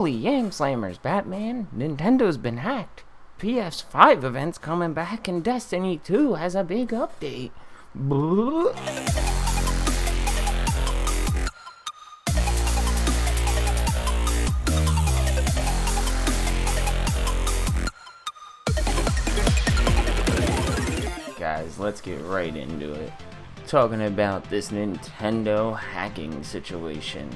Holy yam slammers, Batman! Nintendo's been hacked. PS5 events coming back, and Destiny 2 has a big update. Blah. Guys, let's get right into it. Talking about this Nintendo hacking situation.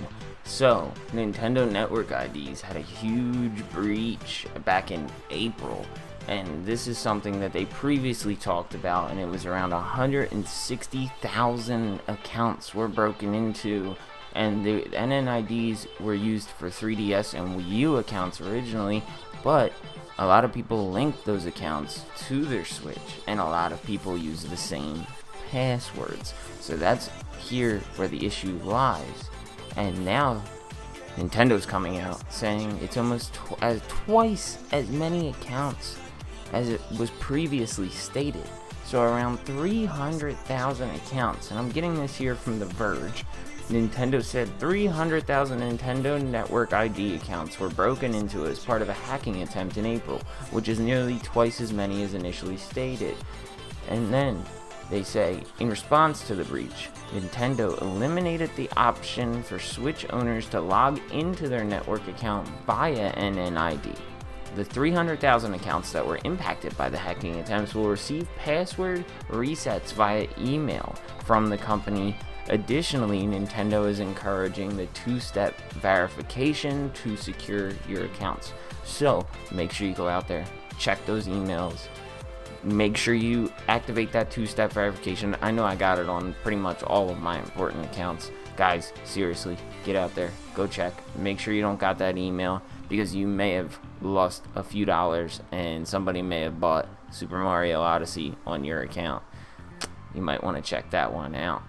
So, Nintendo Network IDs had a huge breach back in April, and this is something that they previously talked about, and it was around 160,000 accounts were broken into, and the NNIDs were used for 3DS and Wii U accounts originally, but a lot of people linked those accounts to their Switch, and a lot of people use the same passwords. So that's here where the issue lies. And now Nintendo's coming out saying it's almost twice as many accounts as it was previously stated. So around 300,000 accounts. And I'm getting this here from The Verge. Nintendo said 300,000 Nintendo Network ID accounts were broken into as part of a hacking attempt in April, which is nearly twice as many as initially stated. And then they say, in response to the breach, Nintendo eliminated the option for Switch owners to log into their network account via NNID. The 300,000 accounts that were impacted by the hacking attempts will receive password resets via email from the company. Additionally, Nintendo is encouraging the two-step verification to secure your accounts. So, make sure you go out there, check those emails. Make sure you activate that two-step verification. I know I got it on pretty much all of my important accounts. Guys, seriously, get out there, go check. Make sure you don't got that email, because you may have lost a few dollars and somebody may have bought Super Mario Odyssey on your account. You might want to check that one out.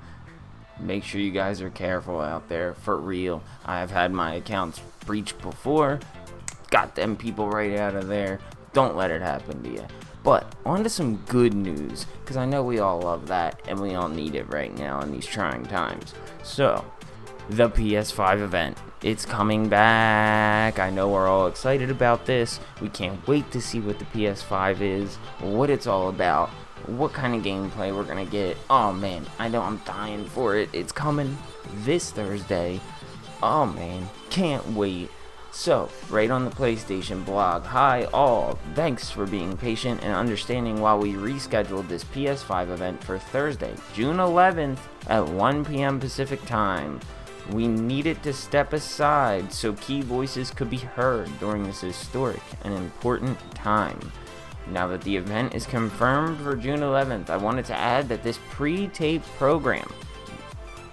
Make sure you guys are careful out there, for real. I've had my accounts breached before. Got them people right out of there. Don't let it happen to you. But on to some good news, because I know we all love that and we all need it right now in these trying times. So, the PS5 event, it's coming back. I know we're all excited about this. We can't wait to see what the PS5 is, what it's all about, what kind of gameplay we're gonna get. Oh man, I know I'm dying for it. It's coming this Thursday. Oh man, can't wait. So, right on the PlayStation blog, hi all, thanks for being patient and understanding while we rescheduled this PS5 event for Thursday, June 11th at 1 p.m. Pacific time. We needed to step aside so key voices could be heard during this historic and important time. Now that the event is confirmed for June 11th, I wanted to add that this pre-taped program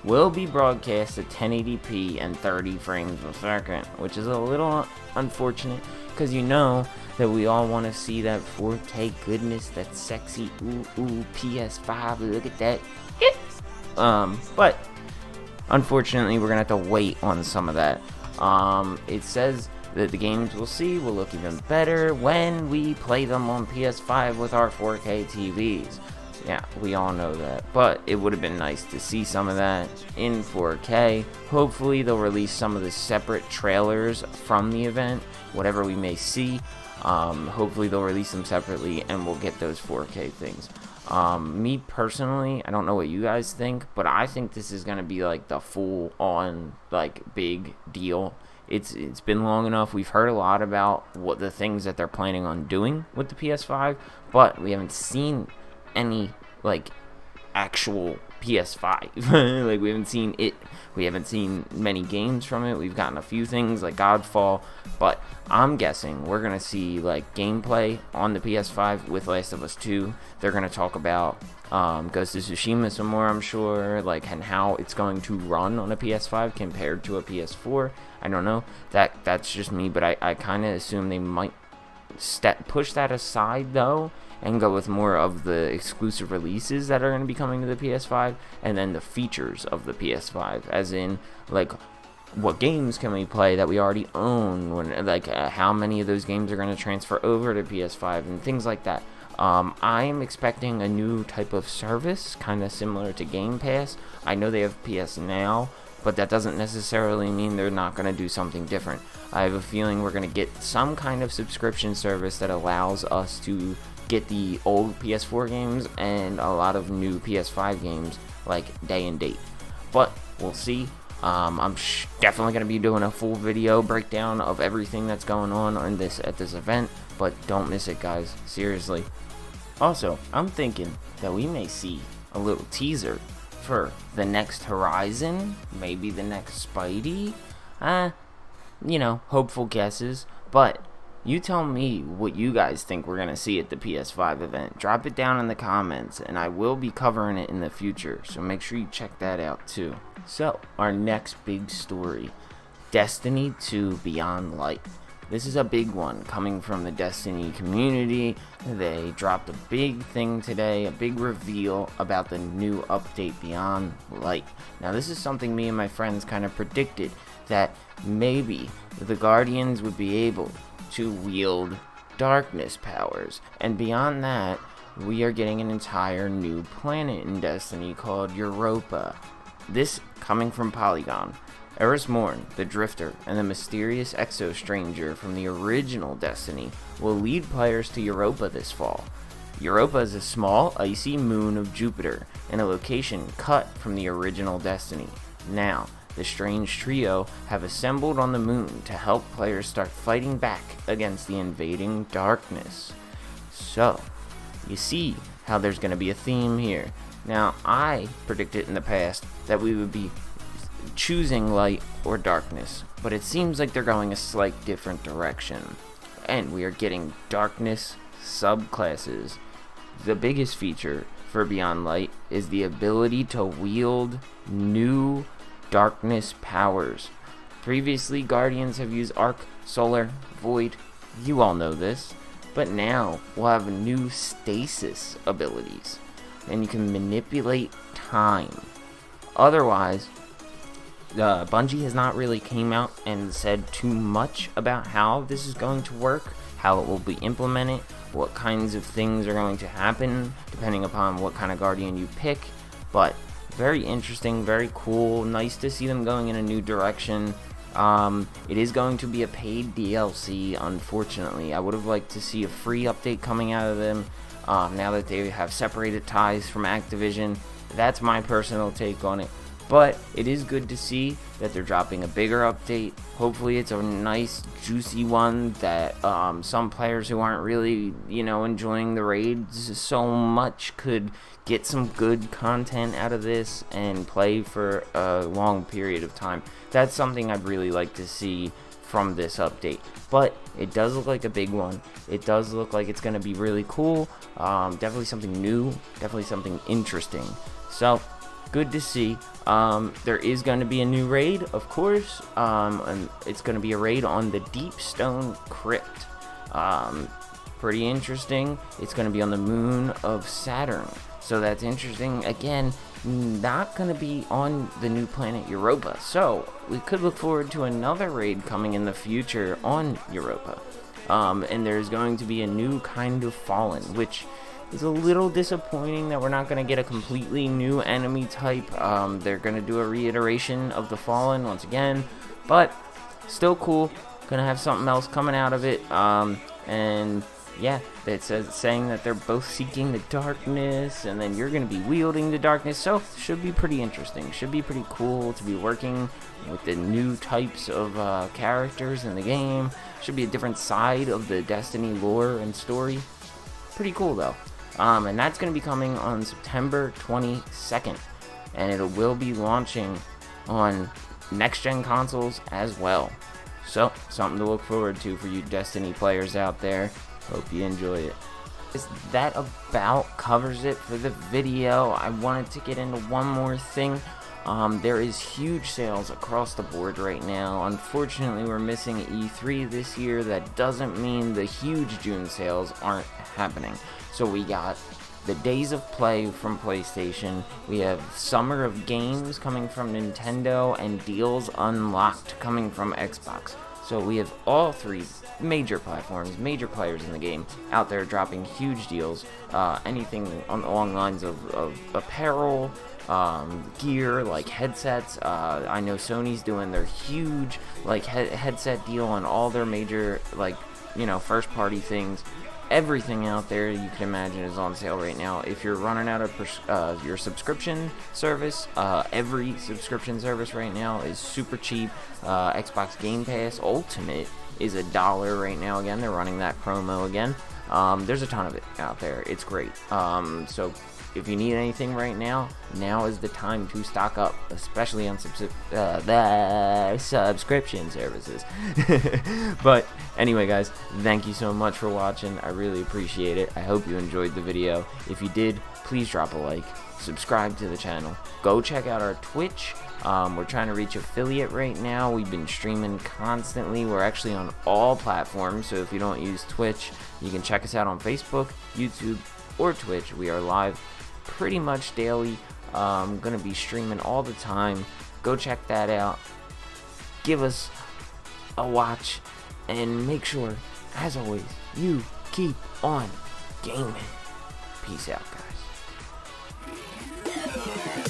will be broadcast at 1080p and 30 frames a second, which is a little unfortunate, because you know that we all want to see that 4K goodness, that sexy ooh PS5, look at that. But unfortunately we're gonna have to wait on some of that. It says that the games we'll see will look even better when we play them on PS5 with our 4K TVs. Yeah, we all know that, but it would have been nice to see some of that in 4K. Hopefully they'll release some of the separate trailers from the event, whatever we may see. Hopefully they'll release them separately and we'll get those 4K things. Me personally, I don't know what you guys think, but I think this is going to be like the full on like big deal. It's been long enough. We've heard a lot about what the things that they're planning on doing with the PS5, but we haven't seen any like actual PS5. Like we haven't seen it. We haven't seen many games from it. We've gotten a few things like Godfall, but I'm guessing we're gonna see like gameplay on the PS5 with Last of Us 2. They're gonna talk about Ghost of Tsushima some more, I'm sure, like, and how it's going to run on a PS5 compared to a PS4. I don't know. That's just me, but I kind of assume they might push that aside though and go with more of the exclusive releases that are going to be coming to the PS5, and then the features of the PS5, as in like what games can we play that we already own, when like how many of those games are going to transfer over to PS5 and things like that. I'm expecting a new type of service, kind of similar to Game Pass. I know they have PS Now, but that doesn't necessarily mean they're not going to do something different. I have a feeling we're going to get some kind of subscription service that allows us to get the old PS4 games and a lot of new PS5 games like day and date. But we'll see. I'm definitely going to be doing a full video breakdown of everything that's going on at this event, but don't miss it, guys. Seriously. Also, I'm thinking that we may see a little teaser for the next Horizon, maybe the next Spidey. Hopeful guesses, but you tell me what you guys think we're going to see at the PS5 event. Drop it down in the comments, and I will be covering it in the future, so make sure you check that out too. So, our next big story, Destiny 2 Beyond Light. This is a big one coming from the Destiny community. They dropped a big thing today, a big reveal about the new update Beyond Light. Now, this is something me and my friends kind of predicted, that maybe the Guardians would be able to wield darkness powers. And beyond that, we are getting an entire new planet in Destiny called Europa. This coming from Polygon. Eris Morn, the Drifter, and the mysterious exo-stranger from the original Destiny will lead players to Europa this fall. Europa is a small, icy moon of Jupiter, and a location cut from the original Destiny. Now, the strange trio have assembled on the moon to help players start fighting back against the invading darkness. So, you see how there's going to be a theme here. Now, I predicted in the past that we would be choosing light or darkness, but it seems like they're going a slight different direction. And we are getting darkness subclasses. The biggest feature for Beyond Light is the ability to wield new darkness powers. Previously, Guardians have used Arc, Solar, Void. You all know this. But now, we'll have new stasis abilities. And you can manipulate time. Otherwise, Bungie has not really came out and said too much about how this is going to work, how it will be implemented, what kinds of things are going to happen, depending upon what kind of Guardian you pick. But very interesting, very cool, nice to see them going in a new direction. It is going to be a paid DLC, unfortunately. I would have liked to see a free update coming out of them, now that they have separated ties from Activision. That's my personal take on it. But it is good to see that they're dropping a bigger update. Hopefully it's a nice, juicy one that some players who aren't really, enjoying the raids so much could get some good content out of this and play for a long period of time. That's something I'd really like to see from this update. But it does look like a big one. It does look like it's going to be really cool. Definitely something new. Definitely something interesting. So, good to see. There is going to be a new raid, of course, and it's going to be a raid on the Deep Stone Crypt. Pretty interesting. It's going to be on the moon of Saturn, so that's interesting. Again, not going to be on the new planet Europa, so we could look forward to another raid coming in the future on Europa. And there's going to be a new kind of Fallen, which is a little disappointing that we're not going to get a completely new enemy type. They're going to do a reiteration of the Fallen once again, but still cool. Going to have something else coming out of it. And yeah, it's saying that they're both seeking the darkness, and then you're going to be wielding the darkness. So should be pretty interesting. Should be pretty cool to be working with the new types of characters in the game. Should be a different side of the Destiny lore and story. Pretty cool though. And that's going to be coming on September 22nd, and it will be launching on next-gen consoles as well. So, something to look forward to for you Destiny players out there. Hope you enjoy it. That about covers it for the video. I wanted to get into one more thing. There is huge sales across the board right now. Unfortunately, we're missing E3 this year. That doesn't mean the huge June sales aren't happening. So we got the Days of Play from PlayStation, we have Summer of Games coming from Nintendo, and Deals Unlocked coming from Xbox. So we have all three major platforms, major players in the game out there dropping huge deals. Anything along the lines of apparel, gear, like headsets. I know Sony's doing their huge like headset deal on all their major first party things. Everything out there you can imagine is on sale right now. If you're running out of your subscription service, every subscription service right now is super cheap. Xbox Game Pass Ultimate is $1 right now. Again, they're running that promo again. There's a ton of it out there. It's great. So if you need anything right now, now is the time to stock up, especially on the subscription services. But anyway, guys, thank you so much for watching. I really appreciate it. I hope you enjoyed the video. If you did, please drop a like, subscribe to the channel, go check out our Twitch. We're trying to reach affiliate right now. We've been streaming constantly. We're actually on all platforms, so if you don't use Twitch, you can check us out on Facebook, YouTube, or Twitch. We are live pretty much daily. Gonna be streaming all the time. Go check that out. Give us a watch, and make sure, as always, you keep on gaming. Peace out, guys.